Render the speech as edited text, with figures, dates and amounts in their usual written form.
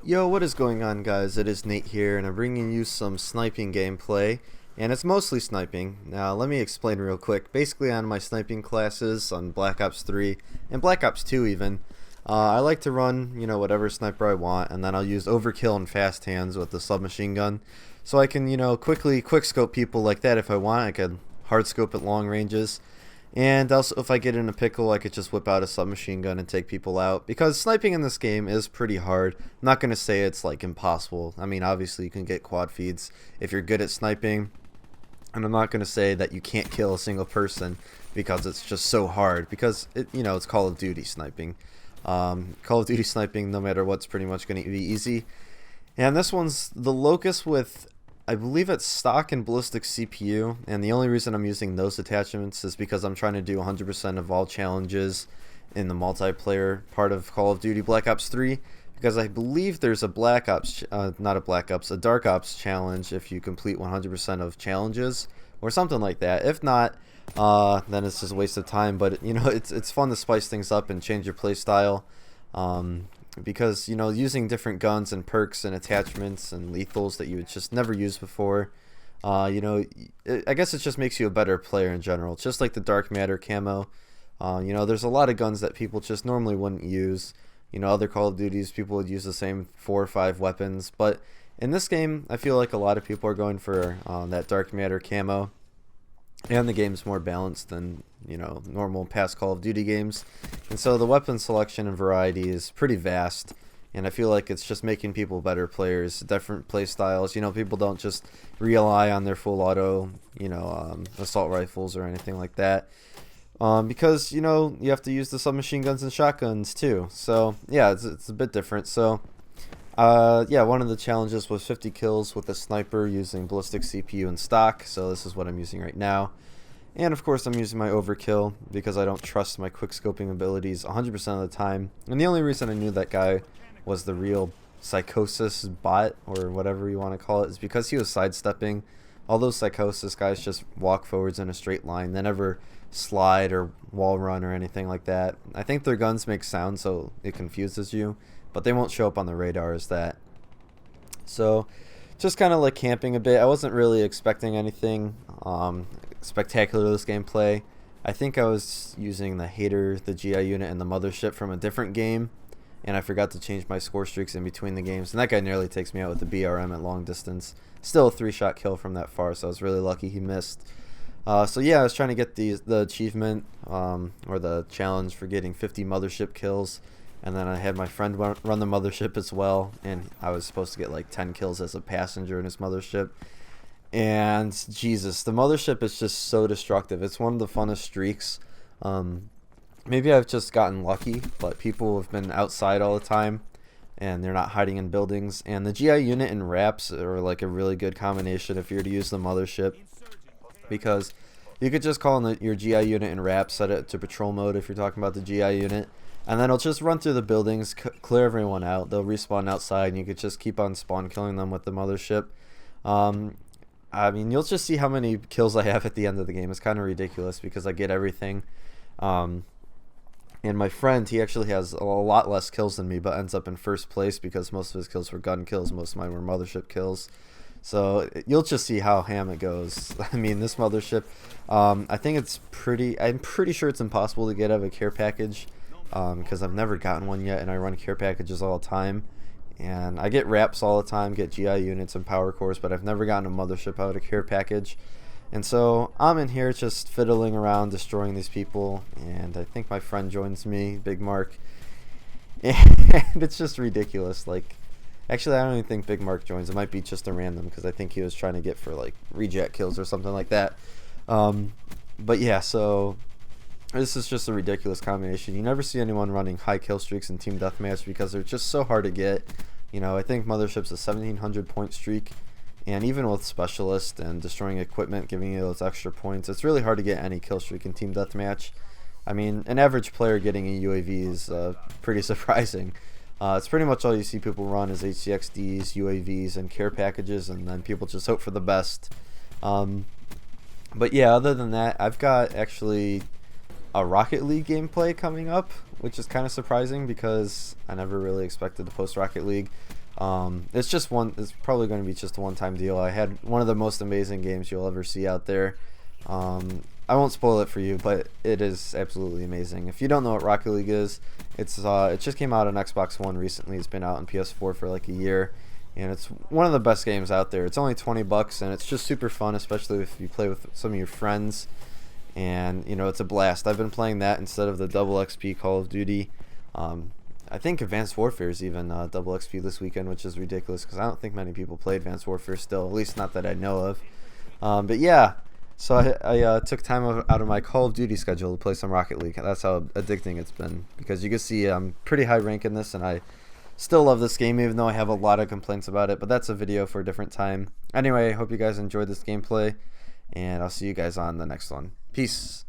Yo, what is going on, guys? It is Nate here, and I'm bringing you some sniping gameplay, and it's mostly sniping. Now, let me explain real quick. Basically, on my sniping classes on Black Ops 3 and Black Ops 2 even, I like to run, whatever sniper I want, and then I'll use overkill and fast hands with the submachine gun, so I can, quickly quickscope people like that if I want. I could hard scope at long ranges. And also, if I get in a pickle, I could just whip out a submachine gun and take people out. Because sniping in this game is pretty hard. I'm not going to say it's like impossible. I mean, obviously you can get quad feeds if you're good at sniping. And I'm not going to say that you can't kill a single person because it's just so hard. Because, it's Call of Duty sniping. Call of Duty sniping, no matter what's pretty much going to be easy. And this one's the Locust with, I believe it's stock and ballistic CPU, and the only reason I'm using those attachments is because I'm trying to do 100% of all challenges in the multiplayer part of Call of Duty Black Ops 3, because I believe there's a Black Ops, not a Black Ops, a Dark Ops challenge if you complete 100% of challenges, or something like that. If not, then it's just a waste of time, but it's fun to spice things up and change your playstyle. Because using different guns and perks and attachments and lethals that you would just never use before, I guess it just makes you a better player in general. It's just like the dark matter camo. There's a lot of guns that people just normally wouldn't use. Other Call of Duties, people would use the same 4 or 5 weapons, but in this game I feel like a lot of people are going for that dark matter camo, and the game's more balanced than normal past Call of Duty games, and so the weapon selection and variety is pretty vast, and I feel like it's just making people better players, different play styles. People don't just rely on their full auto assault rifles or anything like that, because you have to use the submachine guns and shotguns too. So yeah, it's a bit different. So yeah, one of the challenges was 50 kills with a sniper using ballistic CPU and stock, so this is what I'm using right now. And of course I'm using my overkill because I don't trust my quickscoping abilities 100% of the time. And the only reason I knew that guy was the real Psychosis bot, or whatever you want to call it, is because he was sidestepping. All those Psychosis guys just walk forwards in a straight line. They never slide or wall run or anything like that. I think their guns make sound so it confuses you, but they won't show up on the radar as that. So just kind of like camping a bit. I wasn't really expecting anything spectacular this gameplay. I think I was using the Hater, the GI unit, and the Mothership from a different game, and I forgot to change my score streaks in between the games, and that guy nearly takes me out with the BRM at long distance. Still a 3-shot kill from that far, so I was really lucky he missed. So yeah, I was trying to get the achievement, or the challenge for getting 50 Mothership kills, and then I had my friend run the Mothership as well, and I was supposed to get like 10 kills as a passenger in his Mothership. And Jesus, the Mothership is just so destructive. It's one of the funnest streaks. Maybe I've just gotten lucky, but people have been outside all the time, and they're not hiding in buildings. And the GI unit and wraps are like a really good combination if you're to use the Mothership, because you could just call in your GI unit and wrap, set it to patrol mode if you're talking about the GI unit, and then it'll just run through the buildings, clear everyone out. They'll respawn outside, and you could just keep on spawn killing them with the Mothership. I mean, you'll just see how many kills I have at the end of the game. It's kind of ridiculous because I get everything. And my friend, he actually has a lot less kills than me, but ends up in first place because most of his kills were gun kills. Most of mine were Mothership kills. So you'll just see how ham it goes. I mean, this Mothership, I think I'm pretty sure it's impossible to get out of a care package, because I've never gotten one yet, and I run care packages all the time. And I get wraps all the time, get GI units and power cores, but I've never gotten a Mothership out of a care package. And so I'm in here just fiddling around, destroying these people, and I think my friend joins me, Big Mark, and it's just ridiculous. Like, actually, I don't even think Big Mark joins. It might be just a random, because I think he was trying to get for like reject kills or something like that. But yeah, so this is just a ridiculous combination. You never see anyone running high kill streaks in team deathmatch because they're just so hard to get. I think Mothership's a 1,700 point streak, and even with specialist and destroying equipment giving you those extra points, it's really hard to get any kill streak in team deathmatch. I mean, an average player getting a UAV is pretty surprising. It's pretty much all you see people run is HCXDs, UAVs, and care packages, and then people just hope for the best. But yeah, other than that, I've got actually a Rocket League gameplay coming up, which is kind of surprising because I never really expected to post Rocket League. It's just one. It's probably going to be just a one-time deal. I had one of the most amazing games you'll ever see out there. I won't spoil it for you, but it is absolutely amazing. If you don't know what Rocket League is, it just came out on Xbox One recently. It's been out on PS4 for like a year, and it's one of the best games out there. It's only $20, and it's just super fun, especially if you play with some of your friends. And you know, it's a blast. I've been playing that instead of the double XP Call of Duty. I think Advanced Warfare is even double XP this weekend, which is ridiculous because I don't think many people play Advanced Warfare still, at least not that I know of. But yeah, so I took time out of my Call of Duty schedule to play some Rocket League. That's how addicting it's been, because you can see I'm pretty high rank in this, and I still love this game even though I have a lot of complaints about it, but that's a video for a different time. Anyway, I hope you guys enjoyed this gameplay, and I'll see you guys on the next one. Peace.